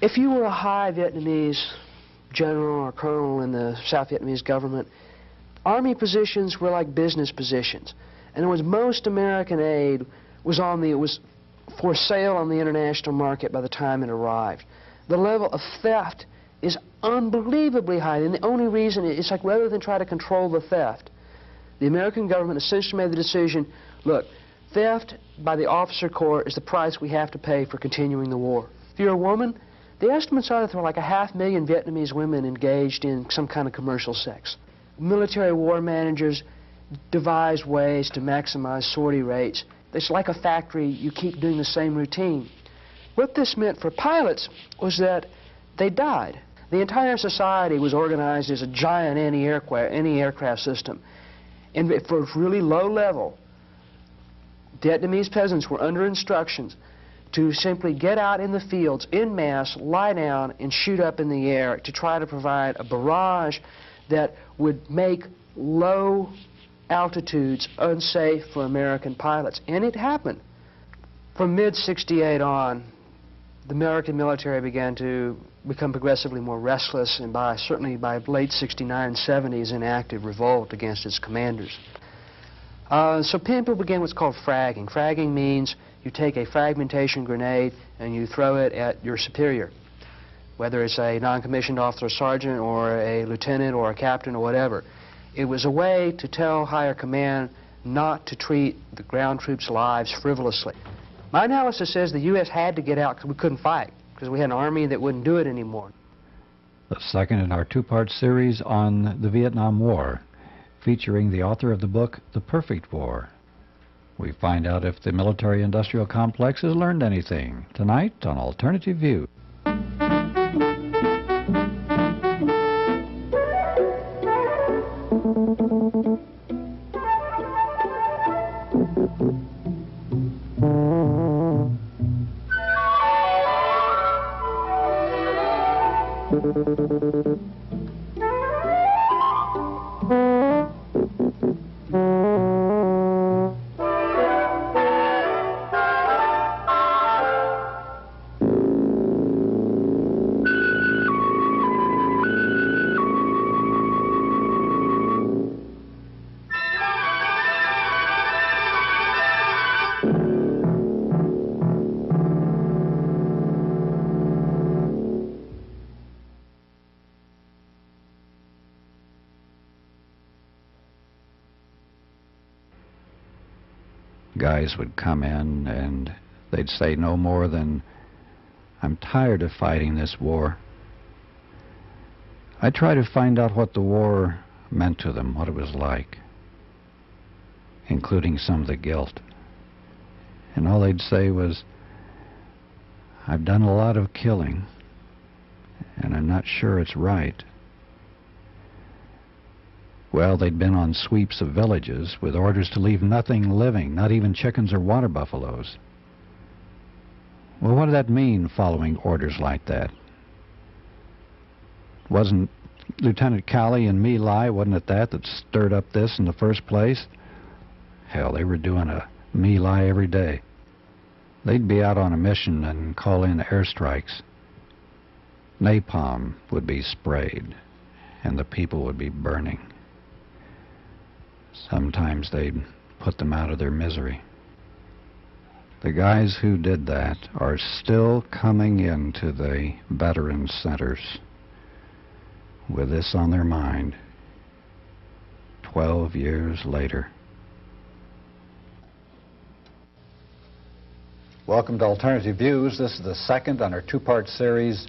If you were a high Vietnamese general or colonel in the South Vietnamese government, army positions were like business positions. And it was most American aid was for sale on the international market by the time it arrived. The level of theft is unbelievably high, and the only reason is like rather than try to control the theft, the American government essentially made the decision, look, theft by the officer corps is the price we have to pay for continuing the war. If you're a woman, the estimates are that there were like 500,000 Vietnamese women engaged in some kind of commercial sex. Military war managers devised ways to maximize sortie rates. It's like a factory, you keep doing the same routine. What this meant for pilots was that they died. The entire society was organized as a giant anti-aircraft system. And for really low level, Vietnamese peasants were under instructions to simply get out in the fields en masse, lie down, and shoot up in the air to try to provide a barrage that would make low altitudes unsafe for American pilots. And it happened. From mid-68 on, the American military began to become progressively more restless, and certainly by late 69 and 70s in active revolt against its commanders. So people began what's called fragging. Fragging means you take a fragmentation grenade and you throw it at your superior, whether it's a non-commissioned officer, sergeant, or a lieutenant, or a captain, or whatever. It was a way to tell higher command not to treat the ground troops' lives frivolously. My analysis says the U.S. had to get out because we couldn't fight, because we had an army that wouldn't do it anymore. The second in our two-part series on the Vietnam War, featuring the author of the book, The Perfect War. We find out if the military-industrial complex has learned anything tonight on Alternative View. Guys would come in and they'd say no more than, "I'm tired of fighting this war." I tried to find out what the war meant to them, what it was like, including some of the guilt. And all they'd say was, "I've done a lot of killing, and I'm not sure it's right." Well, they'd been on sweeps of villages with orders to leave nothing living, not even chickens or water buffaloes. Well, what did that mean, following orders like that? Wasn't Lieutenant Cowley and My Lai, wasn't it that stirred up this in the first place? Hell, they were doing a My Lai every day. They'd be out on a mission and call in airstrikes. Napalm would be sprayed, and the people would be burning. Sometimes they'd put them out of their misery. The guys who did that are still coming into the veteran centers with this on their mind 12 years later. Welcome to Alternative Views. This is the second on our two-part series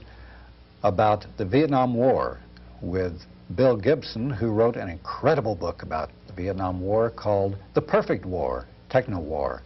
about the Vietnam War with Bill Gibson, who wrote an incredible book about the Vietnam War called The Perfect War, Techno-War.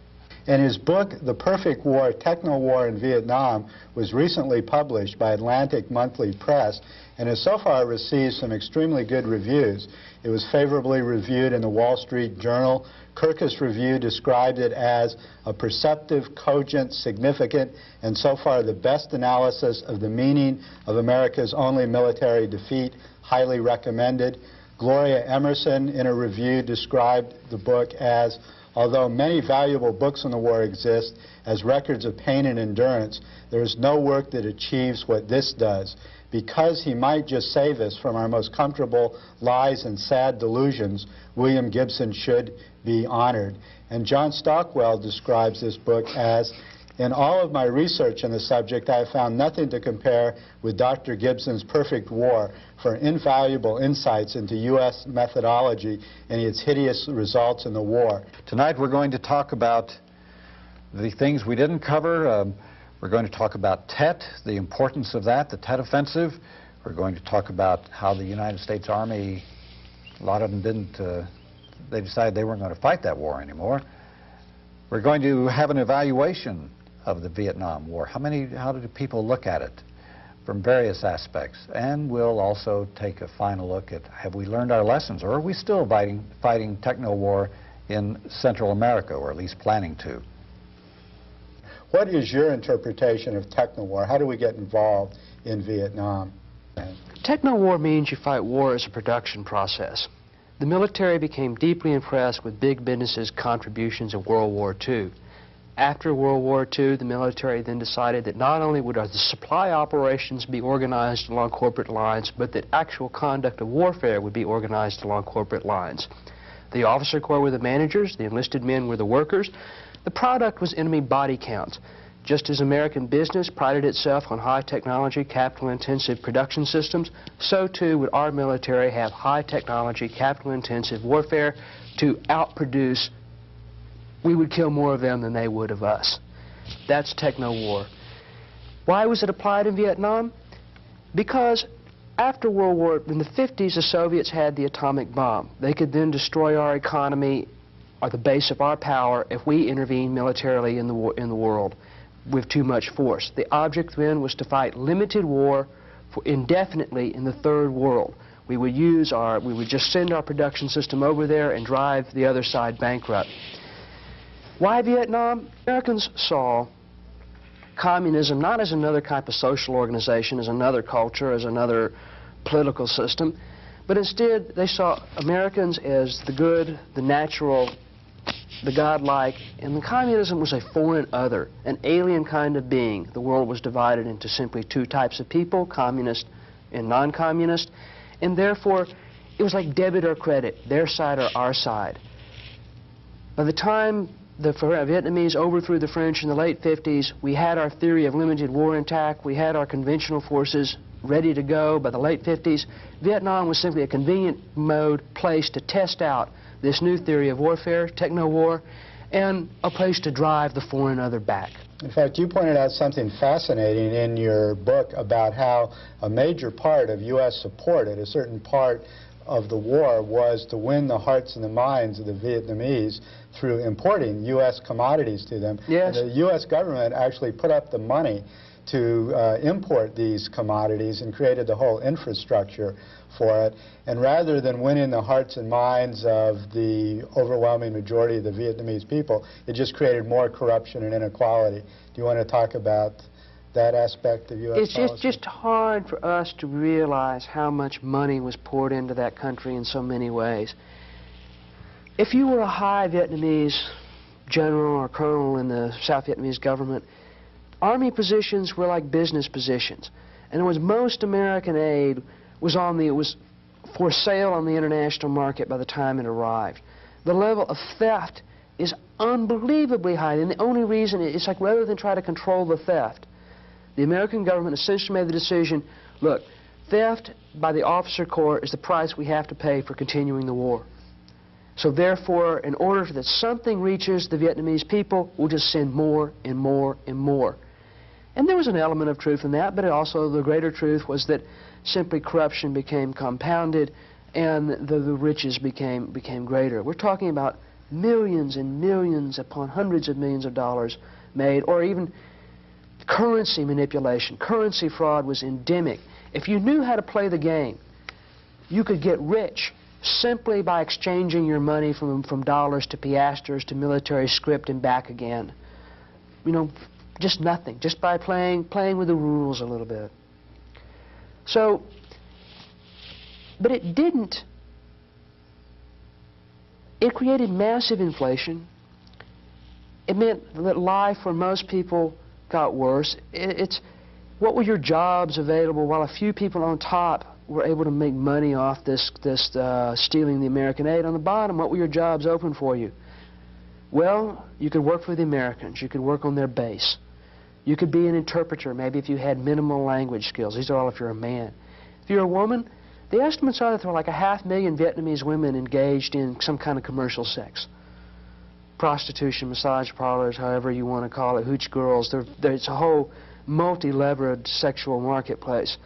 And his book, The Perfect War, Techno-War in Vietnam, was recently published by Atlantic Monthly Press and has so far received some extremely good reviews. It was favorably reviewed in the Wall Street Journal. Kirkus Review described it as a perceptive, cogent, significant, and so far the best analysis of the meaning of America's only military defeat. Highly recommended. Gloria Emerson, in a review, described the book as, although many valuable books on the war exist as records of pain and endurance, there is no work that achieves what this does. Because he might just save us from our most comfortable lies and sad delusions, William Gibson should be honored. And John Stockwell describes this book as, in all of my research on the subject, I have found nothing to compare with Dr. Gibson's Perfect War for invaluable insights into U.S. methodology and its hideous results in the war. Tonight we're going to talk about the things we didn't cover. We're going to talk about Tet, the importance of that, the Tet Offensive. We're going to talk about how the United States Army, a lot of them didn't, they decided they weren't going to fight that war anymore. We're going to have an evaluation of the Vietnam War. How did people look at it from various aspects? And we'll also take a final look at, have we learned our lessons, or are we still fighting techno-war in Central America, or at least planning to? What is your interpretation of techno-war? How do we get involved in Vietnam? Techno-war means you fight war as a production process. The military became deeply impressed with big business's contributions in World War II. After World War II, the military then decided that not only would the supply operations be organized along corporate lines, but that actual conduct of warfare would be organized along corporate lines. The officer corps were the managers, the enlisted men were the workers. The product was enemy body count. Just as American business prided itself on high technology, capital-intensive production systems, so too would our military have high technology, capital-intensive warfare to outproduce. We would kill more of them than they would of us. That's techno-war. Why was it applied in Vietnam? Because after World War, in the 50s, the Soviets had the atomic bomb. They could then destroy our economy, or the base of our power, if we intervened militarily in the world with too much force. The object then was to fight limited war indefinitely in the Third World. We would just send our production system over there and drive the other side bankrupt. Why Vietnam? Americans saw communism not as another type of social organization, as another culture, as another political system, but instead they saw Americans as the good, the natural, the godlike, and the communism was a foreign other, an alien kind of being. The world was divided into simply two types of people, communist and non-communist, and therefore it was like debit or credit, their side or our side. By the time the Vietnamese overthrew the French in the late 50s, we had our theory of limited war intact, we had our conventional forces ready to go. By the late 50s, Vietnam was simply a convenient place to test out this new theory of warfare, techno-war, and a place to drive the foreign other back. In fact, you pointed out something fascinating in your book about how a major part of U.S. support at a certain part of the war was to win the hearts and the minds of the Vietnamese through importing U.S. commodities to them. Yes. And the U.S. government actually put up the money to import these commodities and created the whole infrastructure for it. And rather than winning the hearts and minds of the overwhelming majority of the Vietnamese people, it just created more corruption and inequality. Do you want to talk about that aspect of U.S. policy? It's just hard for us to realize how much money was poured into that country in so many ways. If you were a high Vietnamese general or colonel in the South Vietnamese government, Army positions were like business positions. And most American aid was for sale on the international market by the time it arrived. The level of theft is unbelievably high, and the only reason, it's like rather than try to control the theft, the American government essentially made the decision, look, theft by the officer corps is the price we have to pay for continuing the war. So therefore, in order that something reaches the Vietnamese people, we'll just send more and more and more. And there was an element of truth in that, but also the greater truth was that simply corruption became compounded and the riches became greater. We're talking about millions and millions upon hundreds of millions of dollars made, or even currency manipulation. Currency fraud was endemic. If you knew how to play the game, you could get rich simply by exchanging your money from dollars to piastres to military script and back again. You know, just nothing, just by playing with the rules a little bit. So, but it didn't It created massive inflation. It meant that life for most people got worse. What were your jobs available while a few people on top were able to make money off this stealing the American aid? On the bottom, what were your jobs open for you? Well, you could work for the Americans. You could work on their base. You could be an interpreter, maybe if you had minimal language skills. These are all if you're a man. If you're a woman, the estimates are that there were like 500,000 Vietnamese women engaged in some kind of commercial sex. Prostitution, massage parlors, however you want to call it, hooch girls. It's a whole multi-levered sexual marketplace.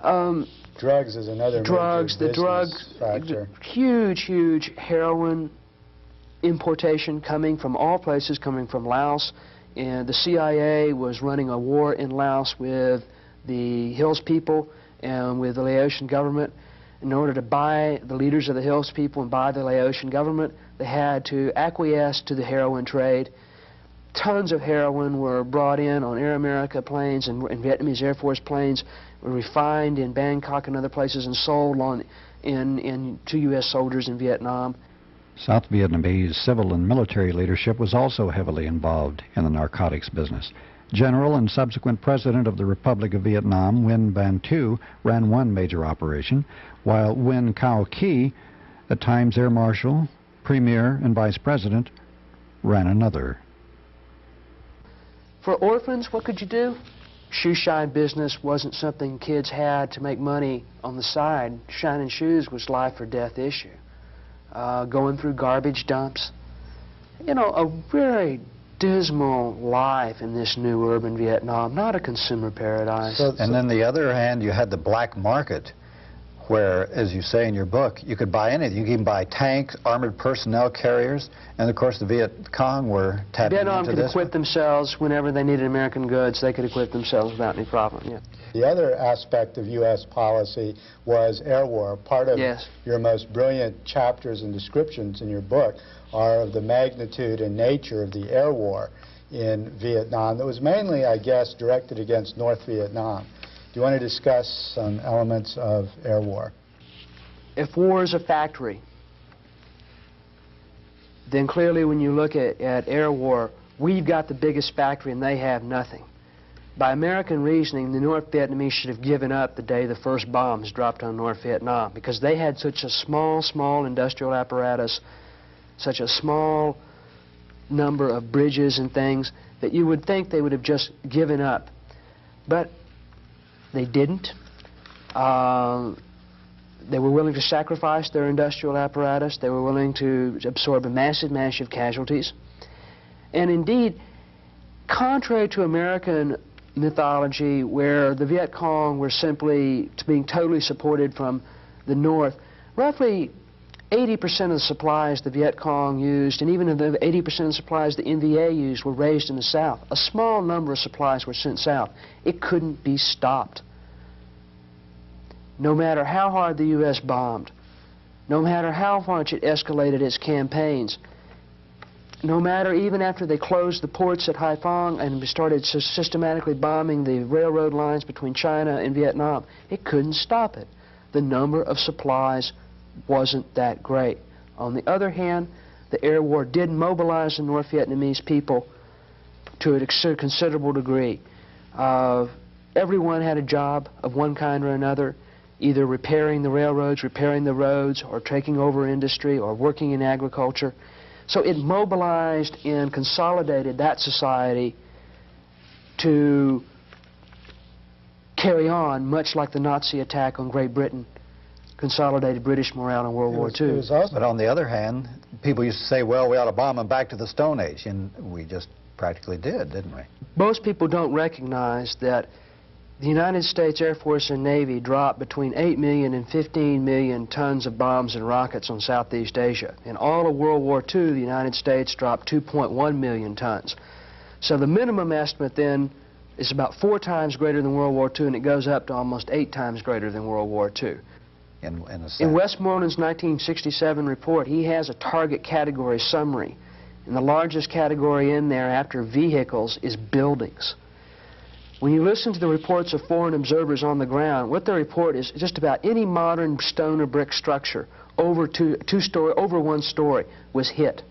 Drugs is another major business factor. Huge heroin importation coming from all places, coming from Laos. And the CIA was running a war in Laos with the Hills people and with the Laotian government. In order to buy the leaders of the Hills people and buy the Laotian government, they had to acquiesce to the heroin trade. Tons of heroin were brought in on Air America planes and Vietnamese Air Force planes, were refined in Bangkok and other places and sold to U.S. soldiers in Vietnam. South Vietnamese civil and military leadership was also heavily involved in the narcotics business. General and subsequent President of the Republic of Vietnam, Nguyen Van Thieu, ran one major operation, while Nguyen Cao Ky, at times Air Marshal, Premier, and Vice President, ran another. For orphans, what could you do? Shoe shine business wasn't something kids had to make money on the side. Shining shoes was life or death issue. Going through garbage dumps. You know, a very dismal life in this new urban Vietnam, not a consumer paradise. And then the other hand, you had the black market, where, as you say in your book, you could buy anything. You could even buy tanks, armored personnel carriers, and of course the Viet Cong were tapping Vietnam into could this. equip themselves whenever they needed American goods. They could equip themselves without any problem. Yeah. The other aspect of U.S. policy was air war. Part of your most brilliant chapters and descriptions in your book are of the magnitude and nature of the air war in Vietnam that was mainly, I guess, directed against North Vietnam. Do you want to discuss some elements of air war? If war is a factory, then clearly when you look at air war, we've got the biggest factory and they have nothing. By American reasoning, the North Vietnamese should have given up the day the first bombs dropped on North Vietnam because they had such a small industrial apparatus, such a small number of bridges and things that you would think they would have just given up. But they didn't. They were willing to sacrifice their industrial apparatus. They were willing to absorb massive casualties. And indeed, contrary to American mythology, where the Viet Cong were simply being totally supported from the north, roughly 80% of the supplies the Viet Cong used, and even the 80% of the supplies the NVA used, were raised in the south. A small number of supplies were sent south. It couldn't be stopped. No matter how hard the U.S. bombed, no matter how much it escalated its campaigns, no matter even after they closed the ports at Haiphong and started systematically bombing the railroad lines between China and Vietnam, it couldn't stop it. The number of supplies wasn't that great. On the other hand, the air war did mobilize the North Vietnamese people to a considerable degree. Everyone had a job of one kind or another, either repairing the railroads, repairing the roads, or taking over industry, or working in agriculture. So it mobilized and consolidated that society to carry on, much like the Nazi attack on Great Britain consolidated British morale in World War II. But on the other hand, people used to say, well, we ought to bomb them back to the Stone Age, and we just practically did, didn't we? Most people don't recognize that the United States Air Force and Navy dropped between 8 million and 15 million tons of bombs and rockets on Southeast Asia. In all of World War II, the United States dropped 2.1 million tons. So the minimum estimate then is about 4 times greater than World War II, and it goes up to almost 8 times greater than World War II. In Westmoreland's 1967 report, he has a target category summary. And the largest category in there after vehicles is buildings. When you listen to the reports of foreign observers on the ground, what they report is just about any modern stone or brick structure over over one story was hit.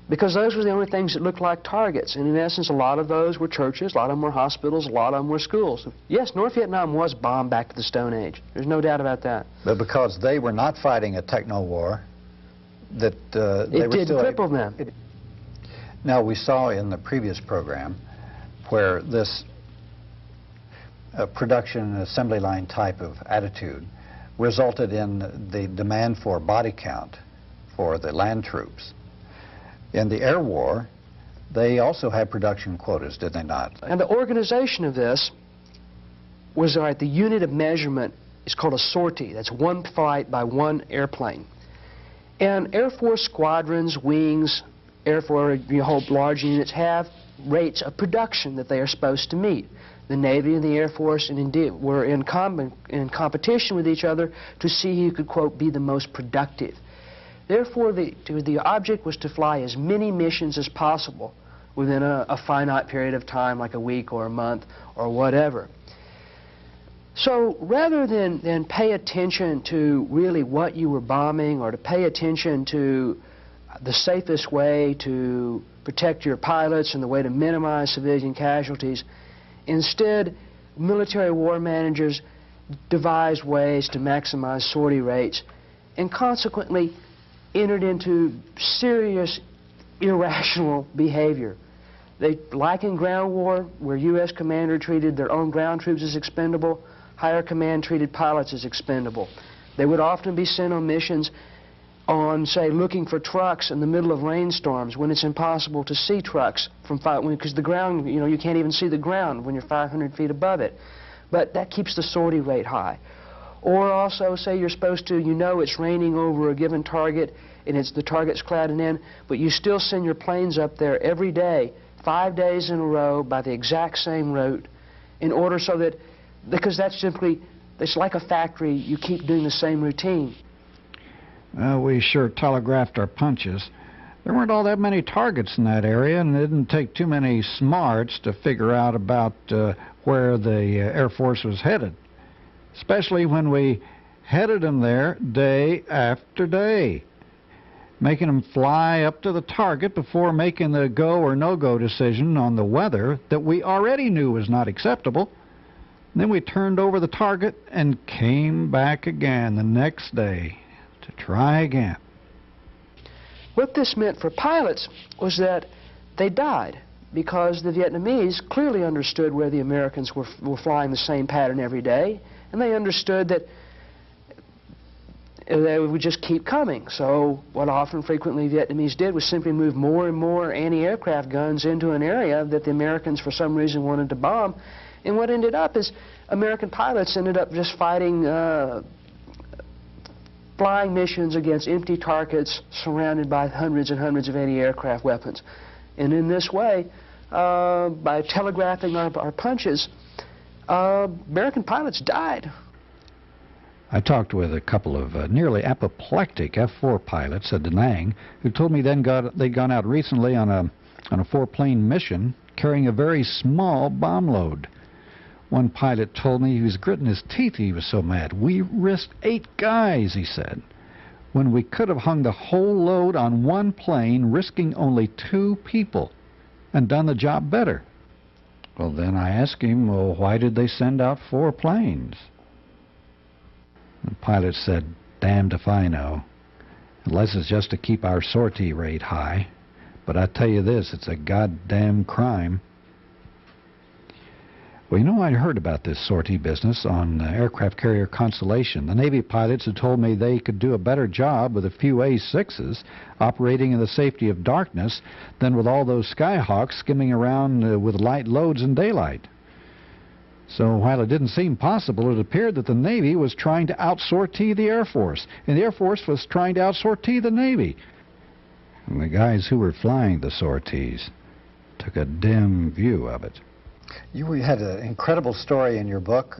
Because those were the only things that looked like targets. And in essence, a lot of those were churches, a lot of them were hospitals, a lot of them were schools. Yes, North Vietnam was bombed back to the Stone Age. There's no doubt about that. But because they were not fighting a techno-war, that they it were did still cripple them. Now, we saw in the previous program where this production and assembly line type of attitude resulted in the demand for body count for the land troops. In the air war, they also had production quotas, did they not? And the organization of this was, the unit of measurement is called a sortie. That's one flight by one airplane. And Air Force squadrons, wings, Air Force, whole large units have rates of production that they are supposed to meet. The Navy and the Air Force and indeed were in competition with each other to see who could, quote, be the most productive. Therefore, the object was to fly as many missions as possible within a finite period of time, like a week or a month or whatever. So rather than pay attention to really what you were bombing or to pay attention to the safest way to protect your pilots and the way to minimize civilian casualties, instead, military war managers devised ways to maximize sortie rates and consequently entered into serious irrational behavior. They, like in ground war, where U.S. commander treated their own ground troops as expendable, higher command treated pilots as expendable. They would often be sent on missions on, say, looking for trucks in the middle of rainstorms when it's impossible to see trucks from because the ground, you can't even see the ground when you're 500 feet above it. But that keeps the sortie rate high. Or also, say you're supposed to, it's raining over a given target and the target's clouded in, but you still send your planes up there every day, 5 days in a row by the exact same route in order so that, because that's simply, it's like a factory, you keep doing the same routine. We sure telegraphed our punches. There weren't all that many targets in that area, and it didn't take too many smarts to figure out about where the Air Force was headed, especially when we headed them there day after day, making them fly up to the target before making the go or no-go decision on the weather that we already knew was not acceptable. And then we turned over the target and came back again the next day to try again. What this meant for pilots was that they died because the Vietnamese clearly understood where the Americans were flying the same pattern every day, and they understood that they would just keep coming. So what often frequently Vietnamese did was simply move more and more anti-aircraft guns into an area that the Americans for some reason wanted to bomb. And what ended up is American pilots ended up just fighting flying missions against empty targets surrounded by hundreds and hundreds of anti-aircraft weapons. And in this way, by telegraphing our punches, American pilots died. I talked with a couple of nearly apoplectic F-4 pilots at Da Nang who told me they'd gone out recently on a 4-plane mission carrying a very small bomb load. One pilot told me he was gritting his teeth, he was so mad. We risked 8 guys, he said, when we could have hung the whole load on one plane, risking only 2 people, and done the job better. Well, then I asked him, well, why did they send out 4 planes? The pilot said, damned if I know, unless it's just to keep our sortie rate high. But I tell you this, it's a goddamn crime. Well, I'd heard about this sortie business on aircraft carrier Constellation. The Navy pilots had told me they could do a better job with a few A-6s operating in the safety of darkness than with all those Skyhawks skimming around with light loads in daylight. So while it didn't seem possible, it appeared that the Navy was trying to out-sortie the Air Force, and the Air Force was trying to out-sortie the Navy. And the guys who were flying the sorties took a dim view of it. You had an incredible story in your book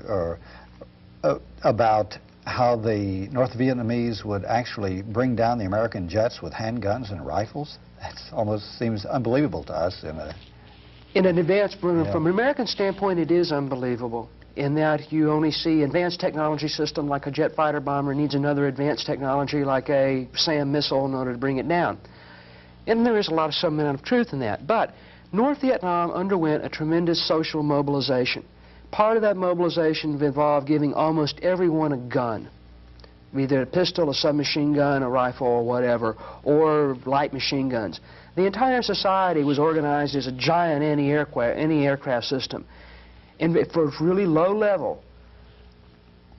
about how the North Vietnamese would actually bring down the American jets with handguns and rifles. That almost seems unbelievable to us. In an advanced, from an American standpoint, it is unbelievable. in that you only see advanced technology system like a jet fighter bomber needs another advanced technology like a SAM missile in order to bring it down. And there is some amount of truth in that. But North Vietnam underwent a tremendous social mobilization. Part of that mobilization involved giving almost everyone a gun, either a pistol, a submachine gun, a rifle, or whatever, or light machine guns. The entire society was organized as a giant anti-aircraft system. And for really low level,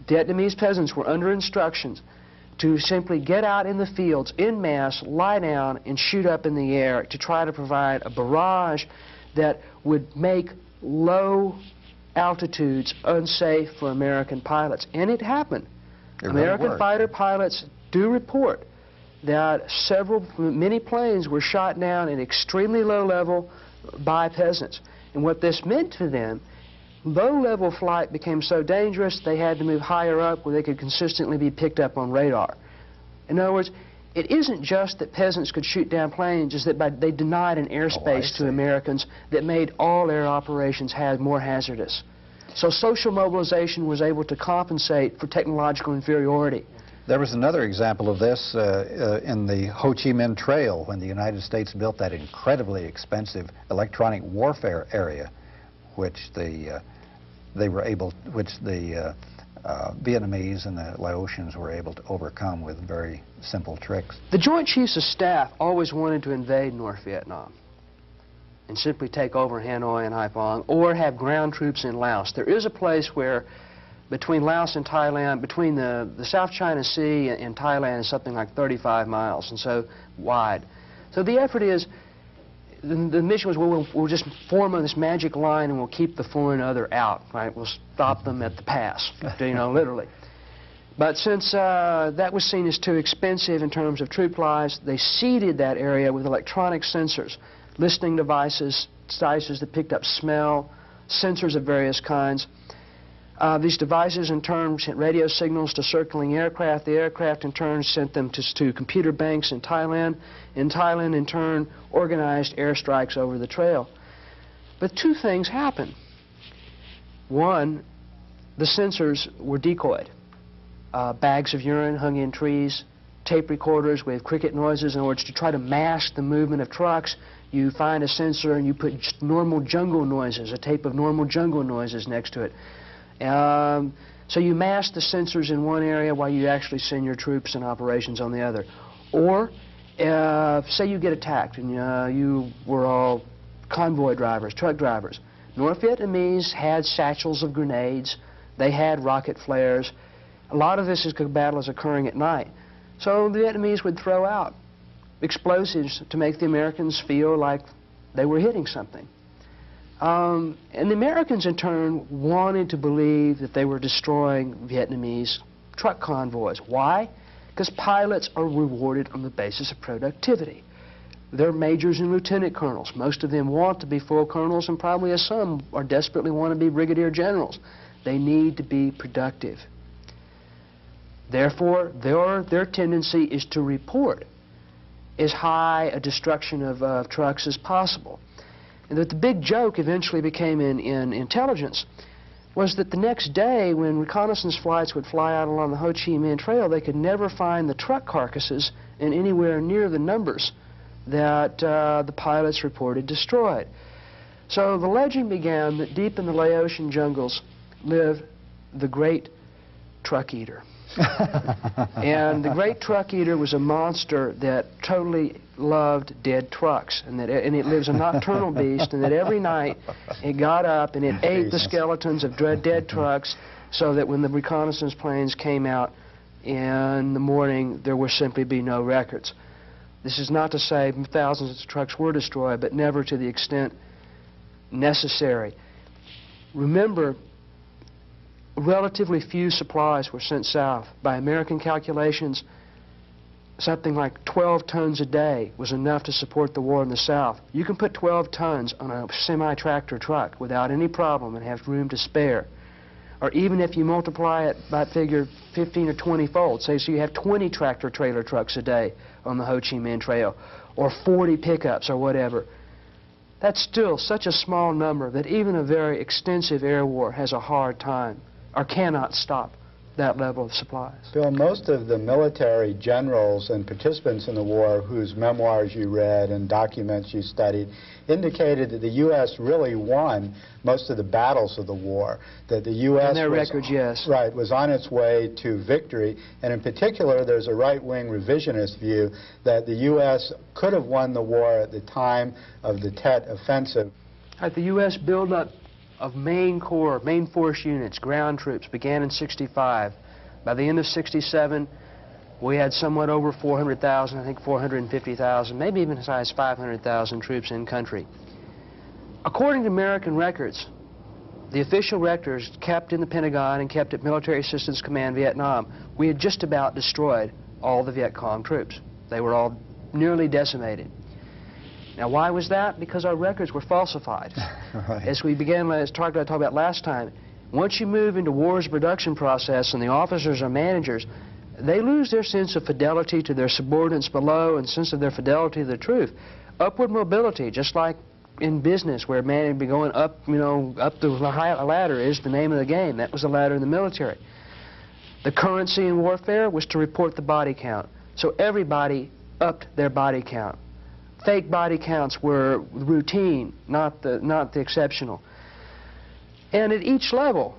Vietnamese peasants were under instructions to simply get out in the fields en masse, lie down, and shoot up in the air to try to provide a barrage that would make low altitudes unsafe for American pilots. And it happened. American fighter pilots do report that many planes were shot down at extremely low level by peasants. And what this meant to them, low-level flight became so dangerous they had to move higher up where they could consistently be picked up on radar. In other words, it isn't just that peasants could shoot down planes, it's that they denied an airspace to Americans that made all air operations more hazardous. So social mobilization was able to compensate for technological inferiority. There was another example of this in the Ho Chi Minh Trail when the United States built that incredibly expensive electronic warfare area, which the Vietnamese and the Laotians were able to overcome with very simple tricks. The Joint Chiefs of Staff always wanted to invade North Vietnam and simply take over Hanoi and Haiphong, or have ground troops in Laos. There is a place where between Laos and Thailand, between the South China Sea and Thailand is something like 35 miles, and so wide. So the effort is, the mission was we'll just form on this magic line and we'll keep the foreign other out, right? We'll stop them at the pass, you know, literally. But since that was seen as too expensive in terms of troop lives, they seeded that area with electronic sensors, listening devices that picked up smell, sensors of various kinds. These devices in turn sent radio signals to circling aircraft. The aircraft in turn sent them to computer banks in Thailand. And Thailand in turn organized airstrikes over the trail. But two things happened. One, the sensors were decoyed. Bags of urine hung in trees, tape recorders with cricket noises. In order to try to mask the movement of trucks, you find a sensor and you put normal jungle noises, a tape of normal jungle noises next to it. So you mask the sensors in one area while you actually send your troops and operations on the other. Or, say you get attacked and you were all convoy drivers, truck drivers. North Vietnamese had satchels of grenades. They had rocket flares. A lot of this battle is occurring at night. So the Vietnamese would throw out explosives to make the Americans feel like they were hitting something. And the Americans, in turn, wanted to believe that they were destroying Vietnamese truck convoys. Why? Because pilots are rewarded on the basis of productivity. They're majors and lieutenant colonels. Most of them want to be full colonels, and probably some are desperately want to be brigadier generals. They need to be productive. Therefore, their tendency is to report as high a destruction of trucks as possible. And that the big joke eventually became in intelligence was that the next day when reconnaissance flights would fly out along the Ho Chi Minh Trail, they could never find the truck carcasses in anywhere near the numbers that the pilots reported destroyed. So the legend began that deep in the Laotian jungles lived the Great Truck Eater. And the Great Truck Eater was a monster that totally loved dead trucks, and it lives a nocturnal beast, and that every night it got up and it ate the skeletons of dead trucks, so that when the reconnaissance planes came out in the morning, there would simply be no records. This is not to say thousands of trucks were destroyed, but never to the extent necessary. Remember, relatively few supplies were sent south. By American calculations, something like 12 tons a day was enough to support the war in the South. You can put 12 tons on a semi-tractor truck without any problem and have room to spare. Or even if you multiply it by figure 15 or 20-fold, say so you have 20 tractor-trailer trucks a day on the Ho Chi Minh Trail, or 40 pickups or whatever. That's still such a small number that even a very extensive air war has a hard time or cannot stop that level of supplies. Bill, most of the military generals and participants in the war whose memoirs you read and documents you studied indicated that the U.S. really won most of the battles of the war, that the U.S. In their records, yes. Right, was on its way to victory, and in particular there's a right-wing revisionist view that the U.S. could have won the war at the time of the Tet Offensive. Right, the U.S. buildup of main corps, main force units, ground troops began in '65. By the end of '67, we had somewhat over 400,000, I think 450,000, maybe even as high as 500,000 troops in country. According to American records, the official records kept in the Pentagon and kept at Military Assistance Command Vietnam, we had just about destroyed all the Viet Cong troops. They were all nearly decimated. Now, why was that? Because our records were falsified. Right. As we began, as I talked about last time, once you move into war's production process and the officers or managers, they lose their sense of fidelity to their subordinates below and sense of their fidelity to the truth. Upward mobility, just like in business where man would be going up, up the ladder is the name of the game. That was the ladder in the military. The currency in warfare was to report the body count. So everybody upped their body count. Fake body counts were routine, not the exceptional. And at each level,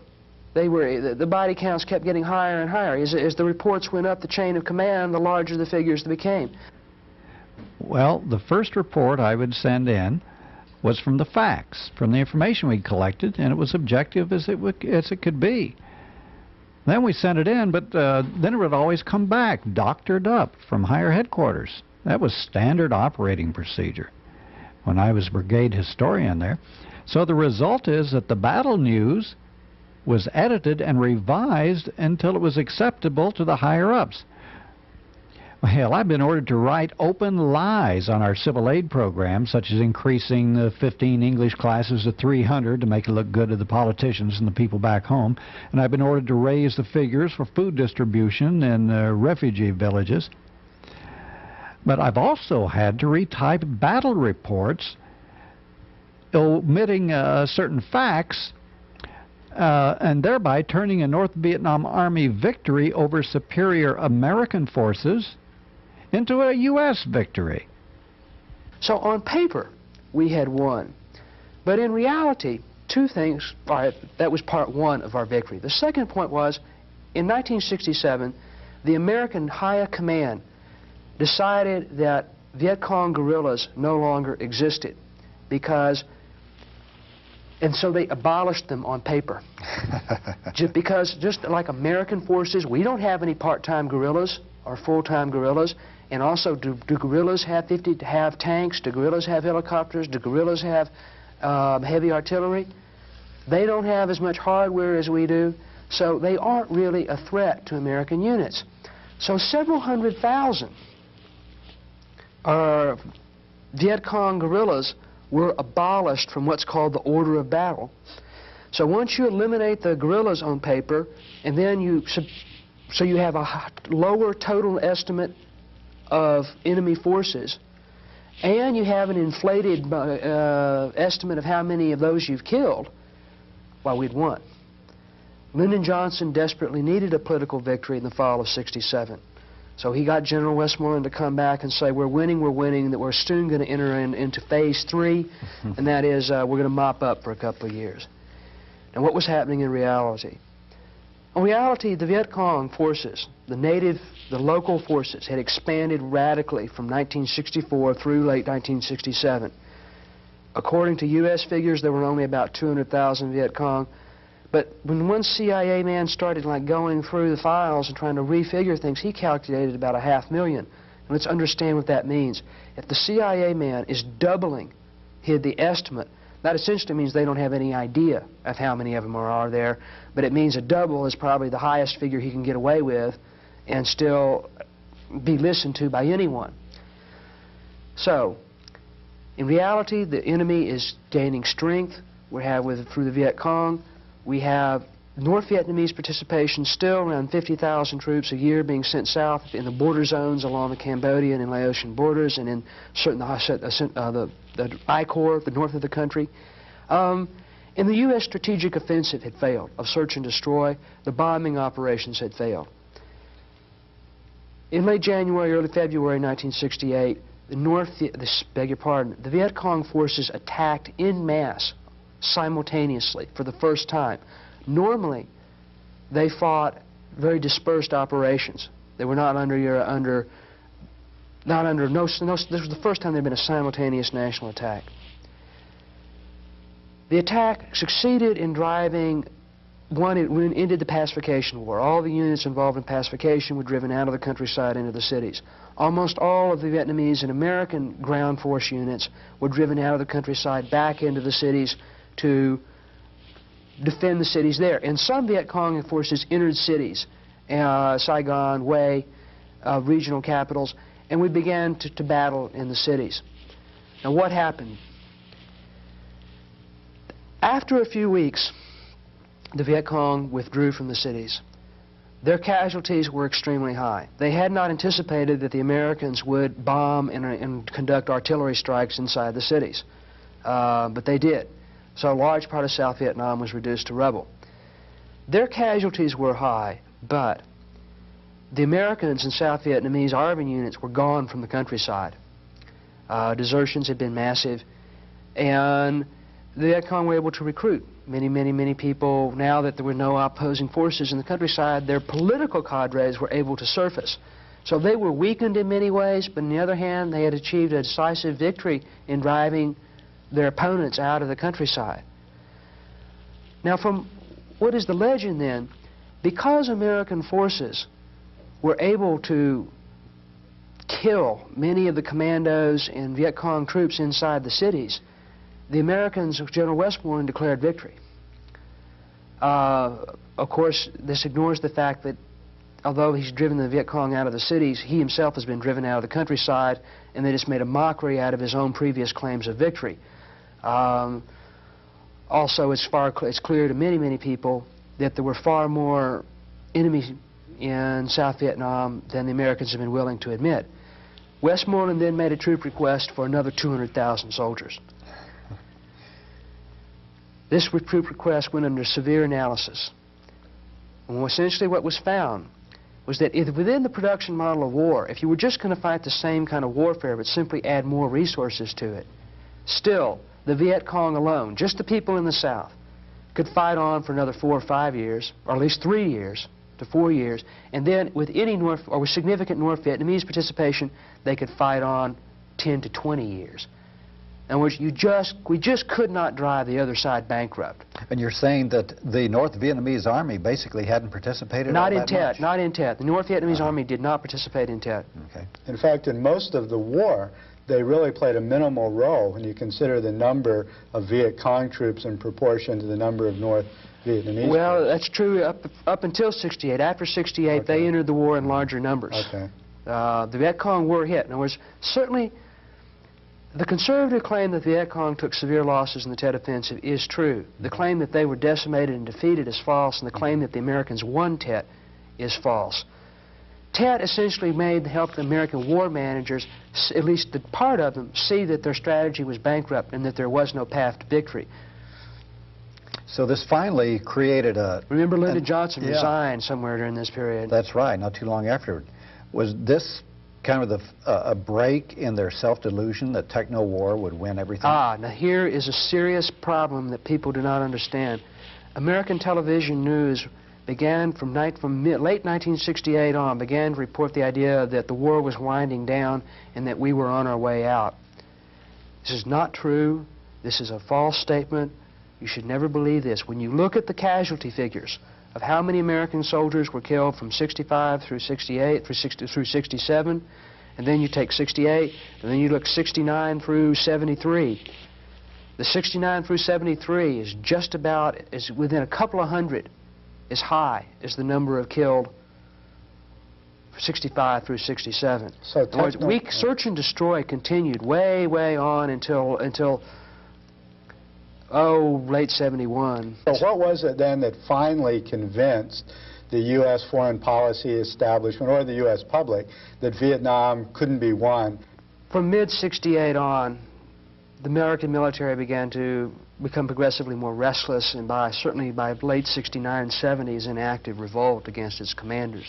the body counts kept getting higher and higher. As the reports went up the chain of command, the larger the figures became. Well, the first report I would send in was from the facts, from the information we collected, and it was objective as it could be. Then we sent it in, but then it would always come back, doctored up from higher headquarters. That was standard operating procedure when I was brigade historian there. So the result is that the battle news was edited and revised until it was acceptable to the higher-ups. Well, hell, I've been ordered to write open lies on our civil aid program, such as increasing the 15 English classes to 300 to make it look good to the politicians and the people back home. And I've been ordered to raise the figures for food distribution in refugee villages. But I've also had to retype battle reports omitting certain facts and thereby turning a North Vietnam Army victory over superior American forces into a U.S. victory. So on paper, we had won. But in reality, two things, all right, that was part one of our victory. The second point was, in 1967, the American High Command decided that Viet Cong guerrillas no longer existed and so they abolished them on paper. Just like American forces, we don't have any part-time guerrillas or full-time guerrillas. And also, do guerrillas have tanks? Do guerrillas have helicopters? Do guerrillas have heavy artillery? They don't have as much hardware as we do, so they aren't really a threat to American units. So several 100,000 Viet Cong guerrillas were abolished from what's called the order of battle. So once you eliminate the guerrillas on paper, and then you have a lower total estimate of enemy forces, and you have an inflated estimate of how many of those you've killed, well, we'd won. Lyndon Johnson desperately needed a political victory in the fall of '67. So he got General Westmoreland to come back and say, we're winning, that we're soon going to enter into phase 3, and that is we're going to mop up for a couple of years. Now, what was happening in reality? In reality, the Viet Cong forces, the local forces, had expanded radically from 1964 through late 1967. According to U.S. figures, there were only about 200,000 Viet Cong. But when one CIA man started going through the files and trying to refigure things, he calculated about 500,000. And let's understand what that means. If the CIA man is doubling the estimate, that essentially means they don't have any idea of how many of them are there, but it means a double is probably the highest figure he can get away with and still be listened to by anyone. So, in reality, the enemy is gaining strength. We have through the Viet Cong. We have North Vietnamese participation still around 50,000 troops a year being sent south in the border zones along the Cambodian and Laotian borders, and in certain the I Corps, the north of the country. And the U.S. strategic offensive had failed of search and destroy. The bombing operations had failed. In late January, early February 1968, the Viet Cong forces attacked en masse simultaneously for the first time. Normally, they fought very dispersed operations. They were not this was the first time there had been a simultaneous national attack. The attack succeeded in driving, it ended the pacification war. All the units involved in pacification were driven out of the countryside into the cities. Almost all of the Vietnamese and American ground force units were driven out of the countryside back into the cities to defend the cities there. And some Viet Cong forces entered cities, Saigon, Hue, regional capitals, and we began to battle in the cities. Now what happened? After a few weeks, the Viet Cong withdrew from the cities. Their casualties were extremely high. They had not anticipated that the Americans would bomb and conduct artillery strikes inside the cities, but they did. So a large part of South Vietnam was reduced to rubble. Their casualties were high, but the Americans and South Vietnamese army units were gone from the countryside. Desertions had been massive, and the Viet Cong were able to recruit many people. Now that there were no opposing forces in the countryside, their political cadres were able to surface. So they were weakened in many ways, but on the other hand, they had achieved a decisive victory in driving their opponents out of the countryside. Now, from what is the legend then, because American forces were able to kill many of the commandos and Viet Cong troops inside the cities, the Americans, General Westmoreland, declared victory. Of course, this ignores the fact that although he's driven the Viet Cong out of the cities, he himself has been driven out of the countryside, and they just made a mockery out of his own previous claims of victory. Also, it's clear to many people that there were far more enemies in South Vietnam than the Americans have been willing to admit. Westmoreland then made a troop request for another 200,000 soldiers. This troop request went under severe analysis. And essentially what was found was that within the production model of war, if you were just going to fight the same kind of warfare but simply add more resources to it, still, the Viet Cong alone, just the people in the South, could fight on for another 4 or 5 years, or at least 3 years to 4 years, and then with with significant North Vietnamese participation, they could fight on 10 to 20 years. In other words, we just could not drive the other side bankrupt. And you're saying that the North Vietnamese Army basically hadn't participated not all in that Tet, much? not in Tet. The North Vietnamese Army did not participate in Tet. Okay. In fact, in most of the war, they really played a minimal role when you consider the number of Viet Cong troops in proportion to the number of North Vietnamese Well, troops. that's true up until 68. After 68, they entered the war in larger numbers. Okay. The Viet Cong were hit. In other words, certainly the conservative claim that the Viet Cong took severe losses in the Tet Offensive is true. The claim that they were decimated and defeated is false, and the claim that the Americans won Tet is false. Tet essentially helped the American war managers, at least a part of them, see that their strategy was bankrupt and that there was no path to victory. So this finally created a... Remember, Lyndon Johnson resigned somewhere during this period. That's right, not too long afterward. Was this kind of a break in their self-delusion that techno-war would win everything? Now here is a serious problem that people do not understand. American television news began from late 1968 on, began to report the idea that the war was winding down and that we were on our way out. This is not true. This is a false statement. You should never believe this. When you look at the casualty figures of how many American soldiers were killed from 65 through 68, through 67, and then you take 68, and then you look 69 through 73. The 69 through 73 is just about, is within a couple of hundred as high as the number of killed 65 through 67. So in other words, search and destroy continued way on until late 71. So what was it then that finally convinced the U.S. foreign policy establishment or the U.S. public that Vietnam couldn't be won? From mid-68 on, the American military began to become progressively more restless, and certainly by late 69 and 70s in active revolt against its commanders.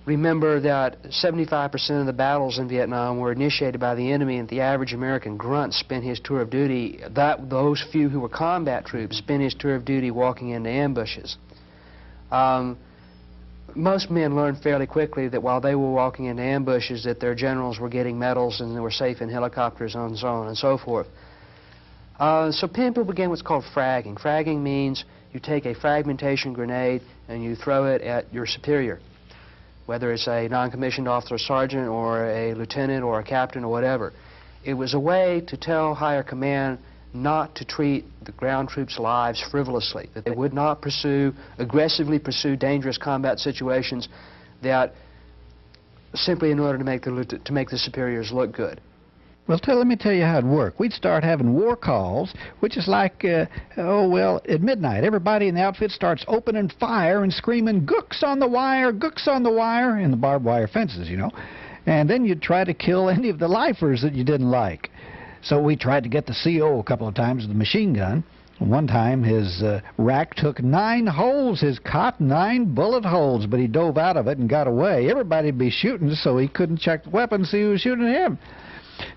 Remember that 75% of the battles in Vietnam were initiated by the enemy, and the average American grunt spent his tour of duty, those few who were combat troops, spent his tour of duty walking into ambushes. Most men learned fairly quickly that while they were walking into ambushes, that their generals were getting medals and they were safe in helicopters and so on and so forth. So people began what's called fragging. Fragging means you take a fragmentation grenade and you throw it at your superior, whether it's a non-commissioned officer, sergeant, or a lieutenant, or a captain, or whatever. It was a way to tell higher command not to treat the ground troops' lives frivolously, that they would not aggressively pursue dangerous combat situations that simply in order to make the superiors look good. Well, let me tell you how it worked. We'd start having war calls, which is like, at midnight, everybody in the outfit starts opening fire and screaming, "Gooks on the wire, gooks on the wire," in the barbed wire fences, you know. And then you'd try to kill any of the lifers that you didn't like. So we tried to get the CO a couple of times with the machine gun. One time his rack took 9 holes, his cot, 9 bullet holes, but he dove out of it and got away. Everybody'd be shooting, so he couldn't check the weapon, see who was shooting at him.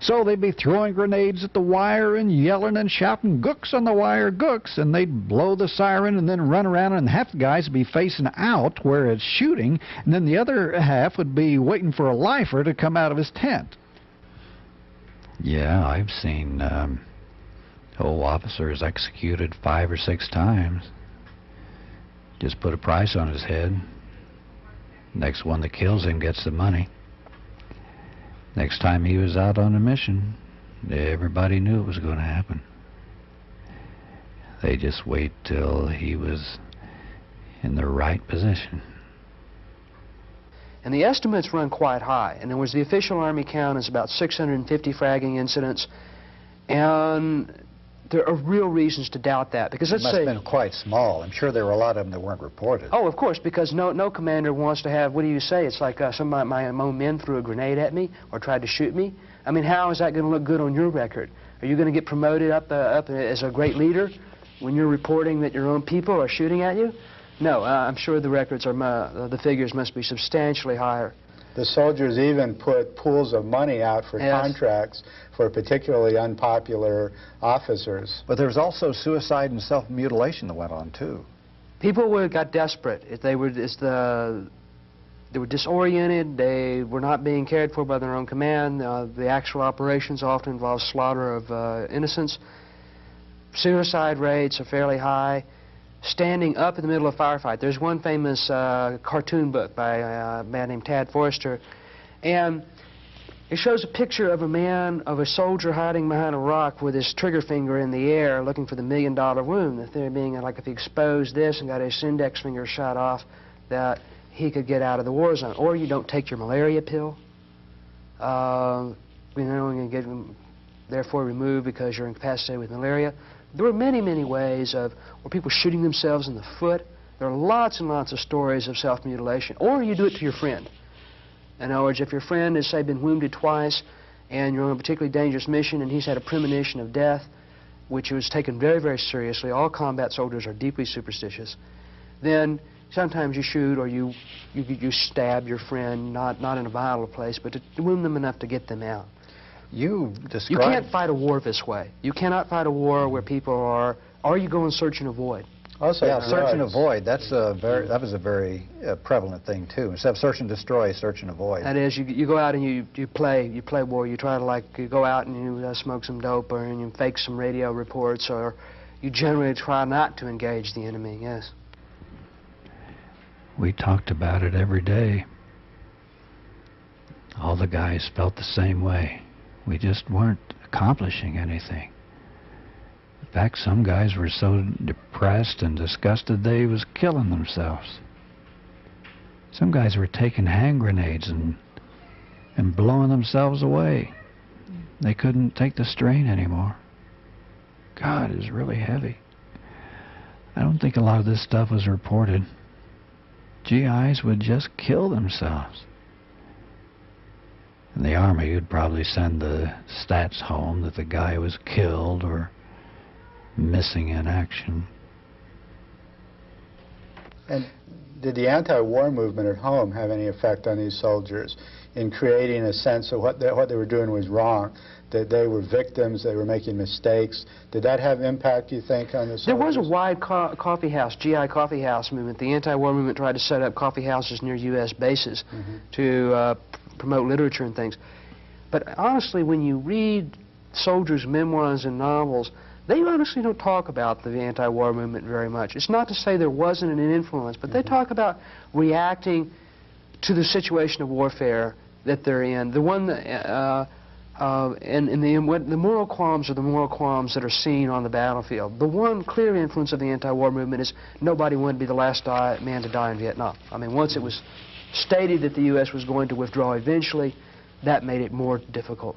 So they'd be throwing grenades at the wire and yelling and shouting, "Gooks on the wire, gooks," and they'd blow the siren and then run around, and half the guys would be facing out where it's shooting, and then the other half would be waiting for a lifer to come out of his tent. Yeah, I've seen officers executed 5 or 6 times. Just put a price on his head. Next one that kills him gets the money. Next time he was out on a mission, everybody knew it was going to happen. They just wait till he was in the right position. And the estimates run quite high. In other words, the official Army count is about 650 fragging incidents, and there are real reasons to doubt that. Because it must have been quite small. I'm sure there were a lot of them that weren't reported. Oh, of course, because no commander wants to have, what do you say? It's like some of my own men threw a grenade at me or tried to shoot me. I mean, how is that going to look good on your record? Are you going to get promoted up as a great leader when you're reporting that your own people are shooting at you? No, I'm sure the records are, the figures must be substantially higher. The soldiers even put pools of money out for contracts for particularly unpopular officers. But there was also suicide and self-mutilation that went on, too. People got desperate. They were disoriented. They were not being cared for by their own command. The actual operations often involve slaughter of innocents. Suicide rates are fairly high. Standing up in the middle of a firefight. There's one famous cartoon book by a man named Tad Forrester, and it shows a picture of a soldier hiding behind a rock with his trigger finger in the air looking for the $1 million wound. The theory being, like, if he exposed this and got his index finger shot off, that he could get out of the war zone. Or you don't take your malaria pill. You're going to get therefore removed because you're incapacitated with malaria. There were many, many ways where people shooting themselves in the foot. There are lots and lots of stories of self-mutilation. Or you do it to your friend. In other words, if your friend has, say, been wounded twice and you're on a particularly dangerous mission and he's had a premonition of death, which was taken very, very seriously, all combat soldiers are deeply superstitious, then sometimes you shoot or you stab your friend, not in a vital place, but to wound them enough to get them out. You can't fight a war this way. You cannot fight a war where people are you going search and avoid? Also, yeah, search and avoid. That was a very prevalent thing too. Instead of search and destroy, search and avoid. That is, you go out and you play war. You try to you go out and you smoke some dope or and you fake some radio reports, or you generally try not to engage the enemy. Yes. We talked about it every day. All the guys felt the same way. We just weren't accomplishing anything. In fact, some guys were so depressed and disgusted they was killing themselves. Some guys were taking hand grenades and blowing themselves away. They couldn't take the strain anymore. God, it was really heavy. I don't think a lot of this stuff was reported. GIs would just kill themselves. And the Army would probably send the stats home that the guy was killed or missing in action. And did the anti-war movement at home have any effect on these soldiers in creating a sense of what they were doing was wrong, that they were victims, they were making mistakes? Did that have impact, you think, on the soldiers? There was a wide coffee house, GI coffee house movement. The anti-war movement tried to set up coffee houses near U.S. bases to promote literature and things. But honestly, when you read soldiers' memoirs and novels, they honestly don't talk about the anti-war movement very much. It's not to say there wasn't an influence, but they talk about reacting to the situation of warfare that they're in. The one that, the moral qualms are the moral qualms that are seen on the battlefield. The one clear influence of the anti-war movement is nobody wanted to be the last man to die in Vietnam. I mean, once it was stated that the U.S. was going to withdraw eventually, that made it more difficult.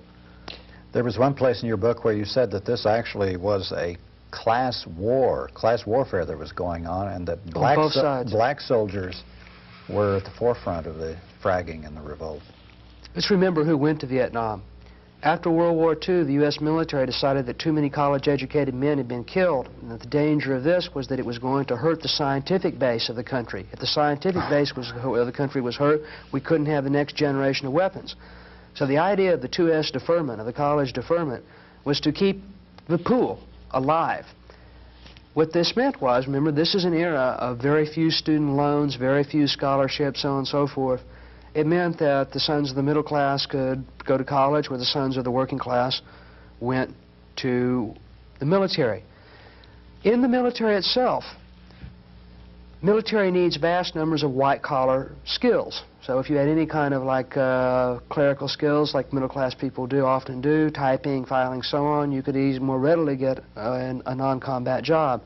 There was one place in your book where you said that this actually was a class warfare that was going on, and that black soldiers were at the forefront of the fragging and the revolt. Let's remember who went to Vietnam. After World War II, the U.S. military decided that too many college-educated men had been killed, and that the danger of this was that it was going to hurt the scientific base of the country. If the scientific base of the country was hurt, we couldn't have the next generation of weapons. So the idea of the 2S deferment, of the college deferment, was to keep the pool alive. What this meant was, remember, this is an era of very few student loans, very few scholarships, so on and so forth. It meant that the sons of the middle class could go to college, where the sons of the working class went to the military. In the military itself, military needs vast numbers of white-collar skills. So if you had any kind of like clerical skills, like middle-class people often do, typing, filing, so on, you could more readily get a non-combat job.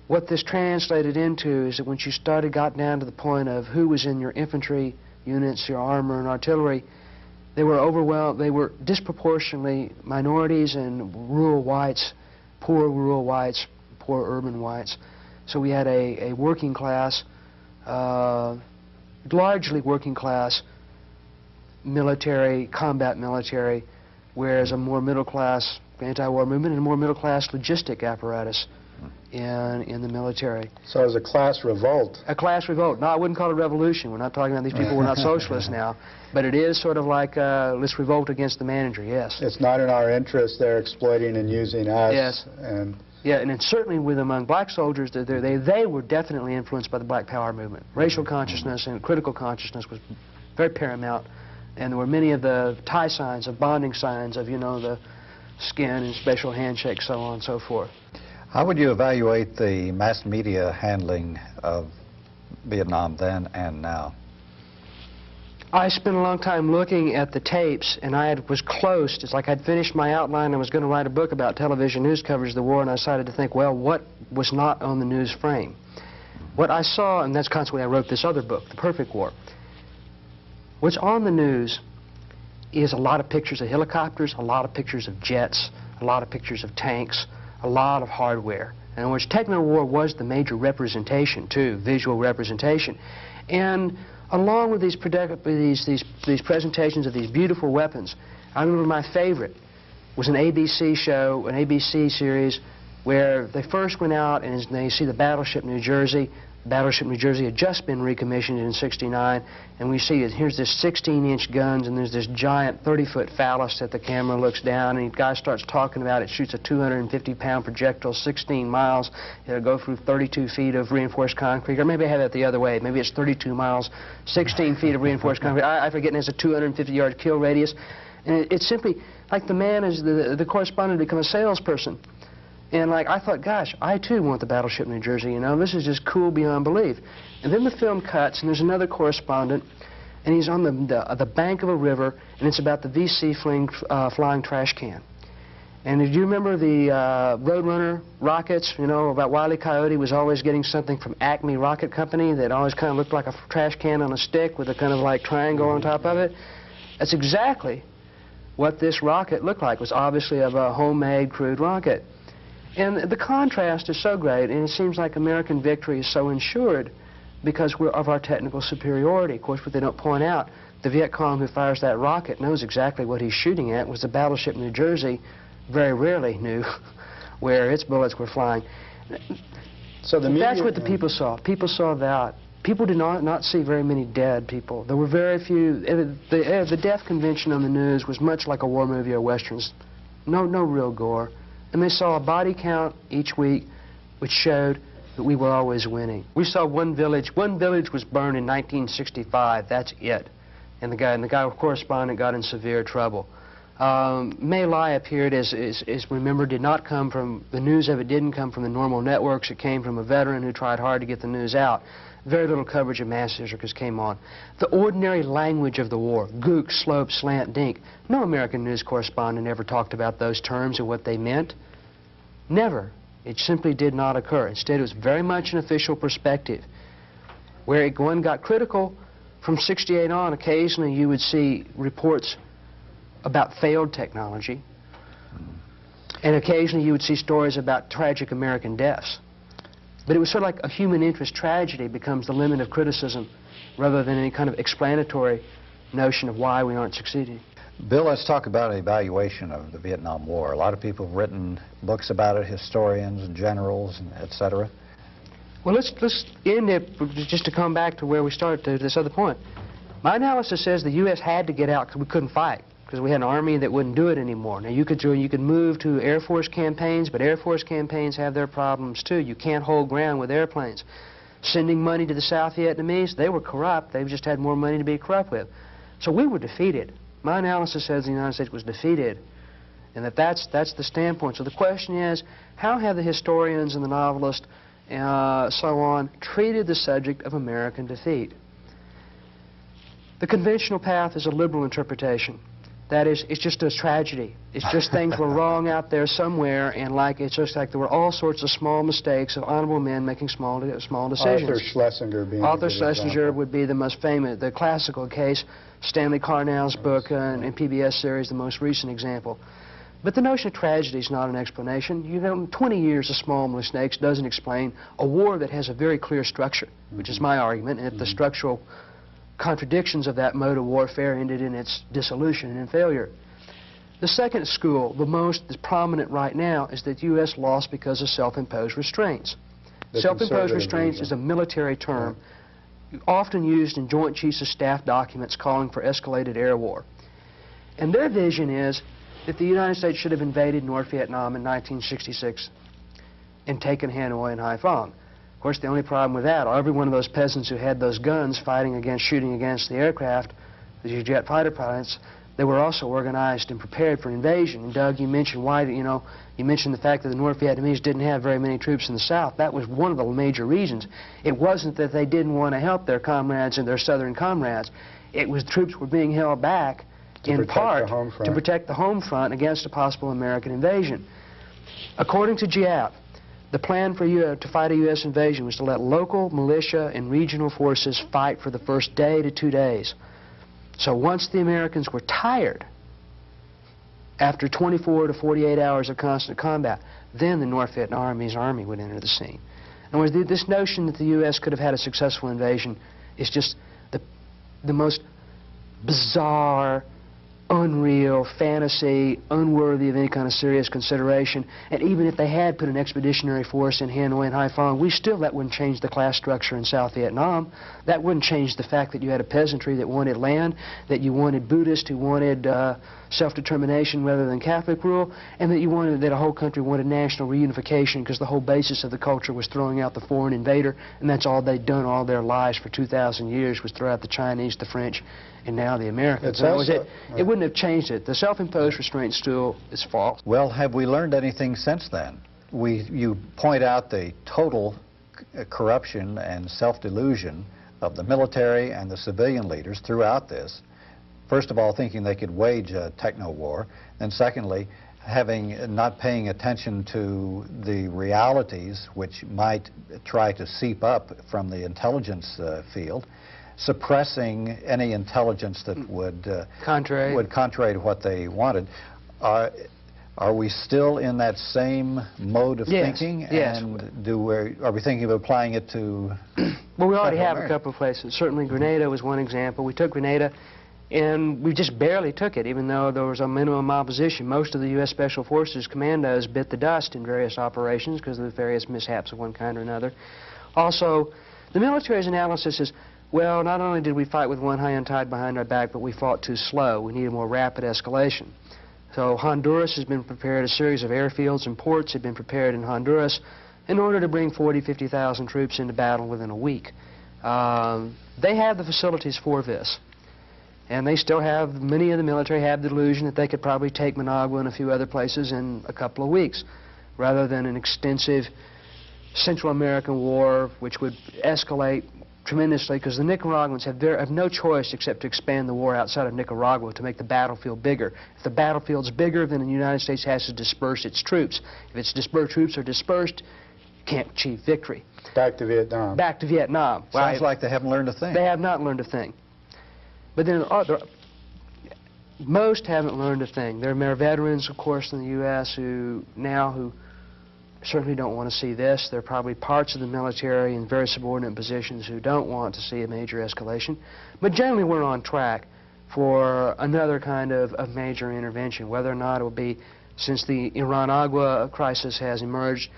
What this translated into is that once you got down to the point of who was in your infantry units, your armor and artillery, they were disproportionately minorities and rural whites, poor urban whites. So we had a working class, largely working class military, combat military, whereas a more middle class anti-war movement and a more middle class logistic apparatus in the military. So it was a class revolt. A class revolt. No, I wouldn't call it a revolution. We're not talking about these people were not socialists now. But it is sort of like, let's revolt against the manager, yes. It's not in our interest. They're exploiting and using us. Yes. Yeah, and it's certainly among black soldiers, they were definitely influenced by the Black Power movement. Racial consciousness and critical consciousness was very paramount. And there were many of the tie signs, of bonding signs of, the skin and special handshakes, so on and so forth. How would you evaluate the mass media handling of Vietnam then and now? I spent a long time looking at the tapes, and I was close. It's like I'd finished my outline. I was going to write a book about television news coverage of the war, and I decided to think, well, what was not on the news frame? What I saw, and that's consequently I wrote this other book, The Perfect War. What's on the news is a lot of pictures of helicopters, a lot of pictures of jets, a lot of pictures of tanks, a lot of hardware. In other words, techno-war was the major representation, too, visual representation. And along with these presentations of these beautiful weapons, I remember my favorite was an ABC show, an ABC series, where they first went out and they see the Battleship New Jersey. Battleship New Jersey had just been recommissioned in '69, and we see it. Here's this 16-inch guns, and there's this giant 30-foot phallus that the camera looks down, and the guy starts talking about it. Shoots a 250-pound projectile 16 miles. It'll go through 32 feet of reinforced concrete, or maybe I have it the other way. Maybe it's 32 miles, 16 feet of reinforced concrete. I forget, and it's a 250-yard kill radius. And it's simply like the man is the correspondent to become a salesperson. And like I thought, gosh, I too want the Battleship New Jersey, This is just cool beyond belief. And then the film cuts, and there's another correspondent, and he's on the bank of a river, and it's about the VC flying trash can. And do you remember the Roadrunner rockets, about Wile E. Coyote was always getting something from Acme Rocket Company that always kind of looked like a trash can on a stick with a kind of like triangle on top of it? That's exactly what this rocket looked like. It was obviously of a homemade crude rocket. And the contrast is so great, and it seems like American victory is so ensured because of our technical superiority. Of course, what they don't point out, the Viet Cong who fires that rocket knows exactly what he's shooting at. Was the battleship New Jersey very rarely knew where its bullets were flying. So that's what the people saw. People saw that. People did not see very many dead people. There were very few. The death convention on the news was much like a war movie or westerns. No real gore. And they saw a body count each week which showed that we were always winning. We saw one village was burned in 1965, that's it. And the guy correspondent got in severe trouble. My Lai appeared as remember, did not come from, the news of it didn't come from the normal networks, it came from a veteran who tried hard to get the news out. Very little coverage of massacres came on. The ordinary language of the war, gook, slope, slant, dink. No American news correspondent ever talked about those terms and what they meant. Never. It simply did not occur. Instead, it was very much an official perspective. Where one got critical, from 68 on, occasionally you would see reports about failed technology, and occasionally you would see stories about tragic American deaths. But it was sort of like a human interest tragedy becomes the limit of criticism rather than any kind of explanatory notion of why we aren't succeeding. Bill, let's talk about an evaluation of the Vietnam War. A lot of people have written books about it, historians and generals, and et cetera. Well, let's end it, just to come back to where we started, to this other point. My analysis says the U.S. had to get out because we couldn't fight, because we had an army that wouldn't do it anymore. Now, you could move to Air Force campaigns, but Air Force campaigns have their problems, too. You can't hold ground with airplanes. Sending money to the South Vietnamese, they were corrupt. They just had more money to be corrupt with. So we were defeated. My analysis says the United States was defeated, and that's the standpoint. So the question is, how have the historians and the novelists, so on, treated the subject of American defeat? The conventional path is a liberal interpretation. That is, it's just a tragedy. It's just things were wrong out there somewhere, and it's just like there were all sorts of small mistakes of honorable men making small decisions. Arthur Schlesinger being Arthur Schlesinger would be the most famous, the classical case. Stanley Carnell's book and PBS series, the most recent example. But the notion of tragedy is not an explanation. 20 years of small mistakes doesn't explain a war that has a very clear structure, which is my argument, and that the structural contradictions of that mode of warfare ended in its dissolution and failure. The second school, the most prominent right now, is that the U.S. lost because of self-imposed restraints. Self-imposed restraints is a military term often used in Joint Chiefs of Staff documents calling for escalated air war. And their vision is that the United States should have invaded North Vietnam in 1966 and taken Hanoi and Haiphong. Of course, the only problem with that, every one of those peasants who had those guns shooting against the aircraft, the jet fighter pilots, they were also organized and prepared for invasion. And Doug, you mentioned you mentioned the fact that the North Vietnamese didn't have very many troops in the South. That was one of the major reasons. It wasn't that they didn't want to help their comrades and their southern comrades. It was troops were being held back in part to protect the home front against a possible American invasion. According to Giap, the plan to fight a U.S. invasion was to let local militia and regional forces fight for the first day to 2 days. So once the Americans were tired, after 24 to 48 hours of constant combat, then the North Vietnamese army would enter the scene. In other words, this notion that the U.S. could have had a successful invasion is just the most bizarre, unreal, fantasy, unworthy of any kind of serious consideration. And even if they had put an expeditionary force in Hanoi and Haiphong, that wouldn't change the class structure in South Vietnam. That wouldn't change the fact that you had a peasantry that wanted land, that you wanted Buddhists who wanted self-determination rather than Catholic rule, and that a whole country wanted national reunification because the whole basis of the culture was throwing out the foreign invader, and that's all they'd done all their lives for 2,000 years was throw out the Chinese, the French, and now the Americans. It wouldn't have changed it. The self-imposed restraint still is false. Well, have we learned anything since then? You point out the total corruption and self-delusion of the military and the civilian leaders throughout this. First of all, thinking they could wage a techno-war, and secondly, not paying attention to the realities which might try to seep up from the intelligence field. suppressing any intelligence that would contrary to what they wanted. Are we still in that same mode of thinking? Yes. And are we thinking of applying it to? Well, we already have a couple of places. Certainly Grenada was one example. We took Grenada, and we just barely took it, even though there was a minimum opposition. Most of the U.S. Special Forces commandos bit the dust in various operations because of the various mishaps of one kind or another. Also, the military's analysis is, well, not only did we fight with one hand tied behind our back, but we fought too slow. We needed more rapid escalation. So Honduras has been prepared, a series of airfields and ports have been prepared in Honduras in order to bring 40,000, 50,000 troops into battle within a week. They have the facilities for this. And they still have, many of the military have the delusion that they could probably take Managua and a few other places in a couple of weeks, rather than an extensive Central American war which would escalate tremendously, because the Nicaraguans have no choice except to expand the war outside of Nicaragua to make the battlefield bigger. If the battlefield's bigger, then the United States has to disperse its troops. If its troops are dispersed, you can't achieve victory. Back to Vietnam. Back to Vietnam. Sounds like they haven't learned a thing. They have not learned a thing. But then most haven't learned a thing. There are veterans, of course, in the U.S. who certainly don't want to see this. There are probably parts of the military in very subordinate positions who don't want to see a major escalation. But generally we're on track for another kind of major intervention. Whether or not it will be, since the Iran Agua crisis has emerged,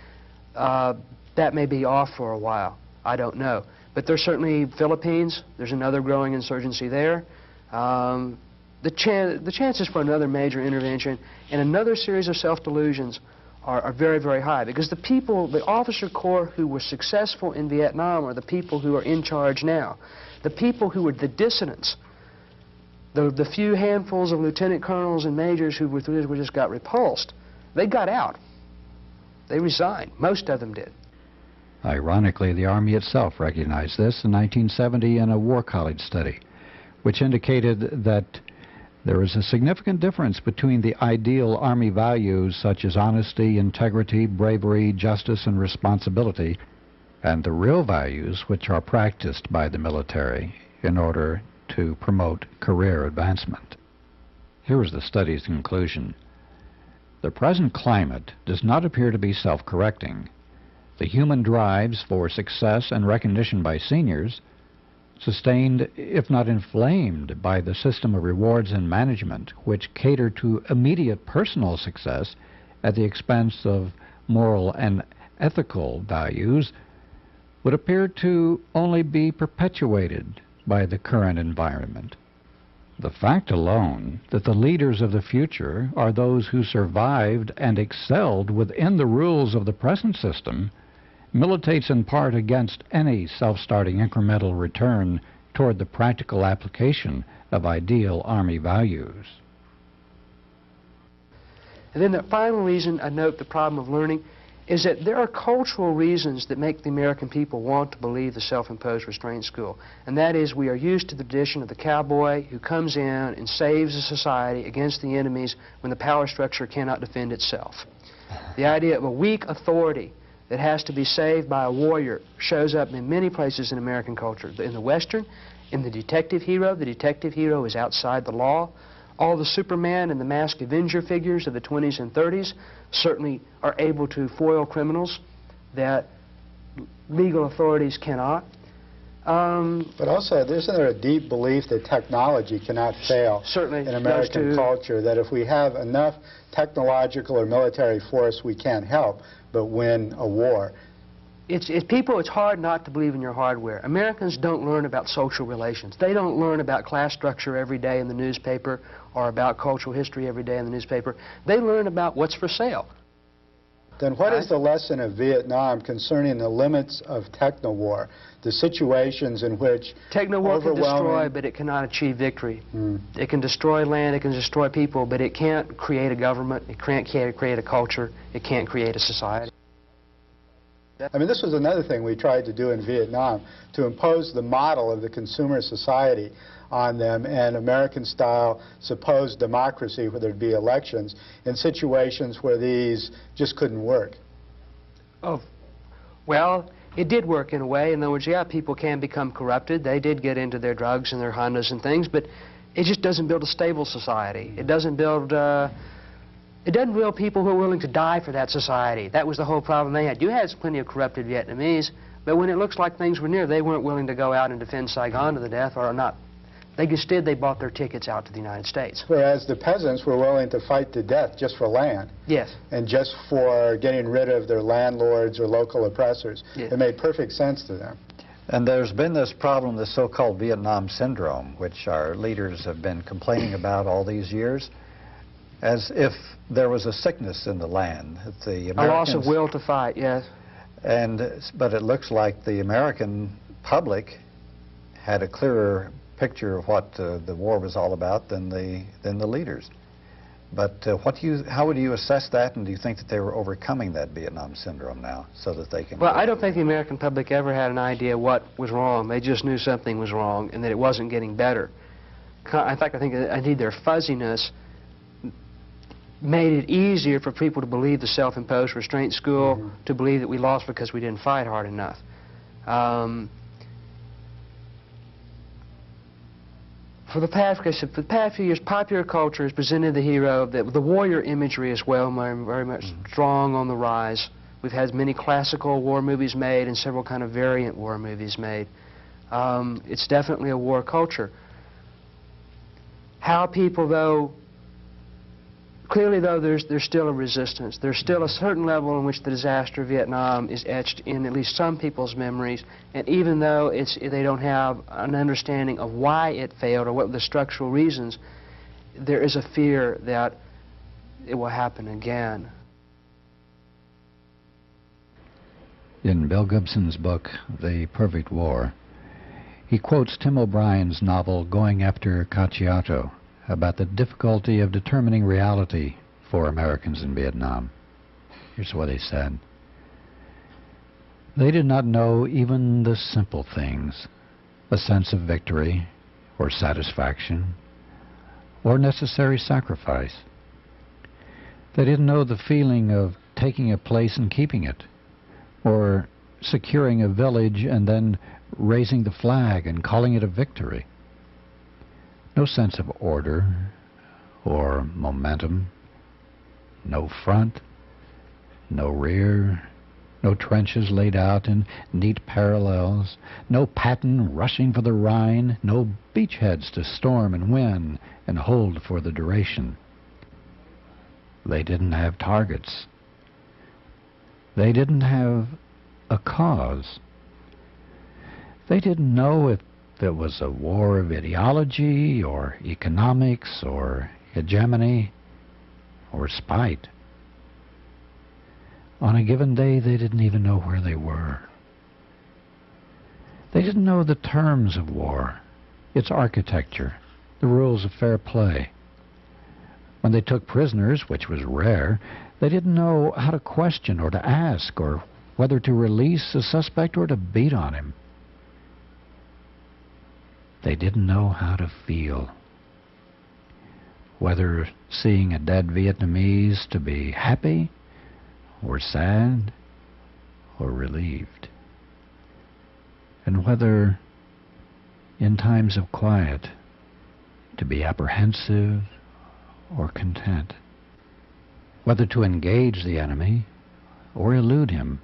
that may be off for a while. I don't know. But there's certainly Philippines. There's another growing insurgency there. The chances for another major intervention and another series of self-delusions are very, very high, because the people, the officer corps who were successful in Vietnam are the people who are in charge now. The people who were the dissidents, the few handfuls of lieutenant colonels and majors who just got repulsed, they got out. They resigned. Most of them did. Ironically, the Army itself recognized this in 1970 in a War College study, which indicated that there is a significant difference between the ideal Army values such as honesty, integrity, bravery, justice, and responsibility, and the real values which are practiced by the military in order to promote career advancement. Here is the study's conclusion. The present climate does not appear to be self-correcting. The human drives for success and recognition by seniors, sustained, if not inflamed, by the system of rewards and management which cater to immediate personal success at the expense of moral and ethical values, would appear to only be perpetuated by the current environment. The fact alone that the leaders of the future are those who survived and excelled within the rules of the present system militates in part against any self-starting incremental return toward the practical application of ideal Army values. And then the final reason I note the problem of learning is that there are cultural reasons that make the American people want to believe the self-imposed restraint school. And that is, we are used to the tradition of the cowboy who comes in and saves a society against the enemies when the power structure cannot defend itself. The idea of a weak authority that has to be saved by a warrior shows up in many places in American culture. In the Western, in the detective hero is outside the law. All the Superman and the Masked Avenger figures of the 20s and 30s certainly are able to foil criminals that legal authorities cannot. But also, isn't there a deep belief that technology cannot fail certainly in American culture, that if we have enough technological or military force, we can't help but win a war? It's hard not to believe in your hardware. Americans don't learn about social relations. They don't learn about class structure every day in the newspaper or about cultural history every day in the newspaper. They learn about what's for sale. Then what is the lesson of Vietnam concerning the limits of techno-war, the situations in which techno-war can destroy, but it cannot achieve victory. It can destroy land, it can destroy people, but it can't create a government, it can't create a culture, it can't create a society. I mean, this was another thing we tried to do in Vietnam, to impose the model of the consumer society on them and American-style supposed democracy, where there'd be elections, in situations where these just couldn't work. Oh, well, it did work in a way. In other words, yeah, people can become corrupted. They did get into their drugs and their Hondas and things, but it just doesn't build a stable society. It doesn't build, it doesn't build people who are willing to die for that society. That was the whole problem they had. You had plenty of corrupted Vietnamese, but when it looks like things were near, they weren't willing to go out and defend Saigon to the death, or not. They bought their tickets out to the United States. Whereas the peasants were willing to fight to death just for land. Yes. And just for getting rid of their landlords or local oppressors. Yes. It made perfect sense to them. And there's been this problem, this so-called Vietnam syndrome, which our leaders have been complaining about all these years, as if there was a sickness in the land. The Americans, a loss of will to fight, yes. But it looks like the American public had a clearer picture of what the war was all about than the leaders. But how would you assess that, and do you think that they were overcoming that Vietnam syndrome now so that they can... Well, I don't think the American public ever had an idea what was wrong. They just knew something was wrong and that it wasn't getting better. In fact, I think indeed their fuzziness made it easier for people to believe the self-imposed restraint school, to believe that we lost because we didn't fight hard enough. For the past few years, popular culture has presented the hero, the warrior imagery as well, very much strong on the rise. We've had many classical war movies made and several kind of variant war movies made. It's definitely a war culture. How people, though, clearly, though, there's still a resistance. There's still a certain level in which the disaster of Vietnam is etched in at least some people's memories, and even though they don't have an understanding of why it failed or what the structural reasons, there is a fear that it will happen again. In Bill Gibson's book, The Perfect War, he quotes Tim O'Brien's novel Going After Cacciato about the difficulty of determining reality for Americans in Vietnam. Here's what he said. They did not know even the simple things, a sense of victory or satisfaction or necessary sacrifice. They didn't know the feeling of taking a place and keeping it, or securing a village and then raising the flag and calling it a victory. No sense of order or momentum, no front, no rear, no trenches laid out in neat parallels, no Patton rushing for the Rhine, no beachheads to storm and win and hold for the duration. They didn't have targets. They didn't have a cause. They didn't know if it was a war of ideology or economics or hegemony or spite. On a given day, they didn't even know where they were. They didn't know the terms of war, its architecture, the rules of fair play. When they took prisoners, which was rare, they didn't know how to question or to ask, or whether to release a suspect or to beat on him. They didn't know how to feel, whether seeing a dead Vietnamese to be happy or sad or relieved, and whether in times of quiet to be apprehensive or content, whether to engage the enemy or elude him.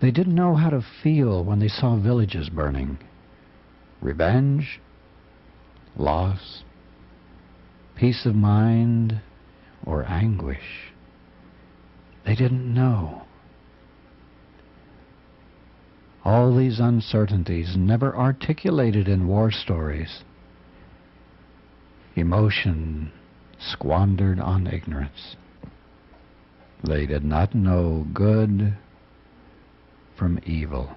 They didn't know how to feel when they saw villages burning. Revenge, loss, peace of mind, or anguish. They didn't know. All these uncertainties never articulated in war stories. Emotion squandered on ignorance. They did not know good from evil.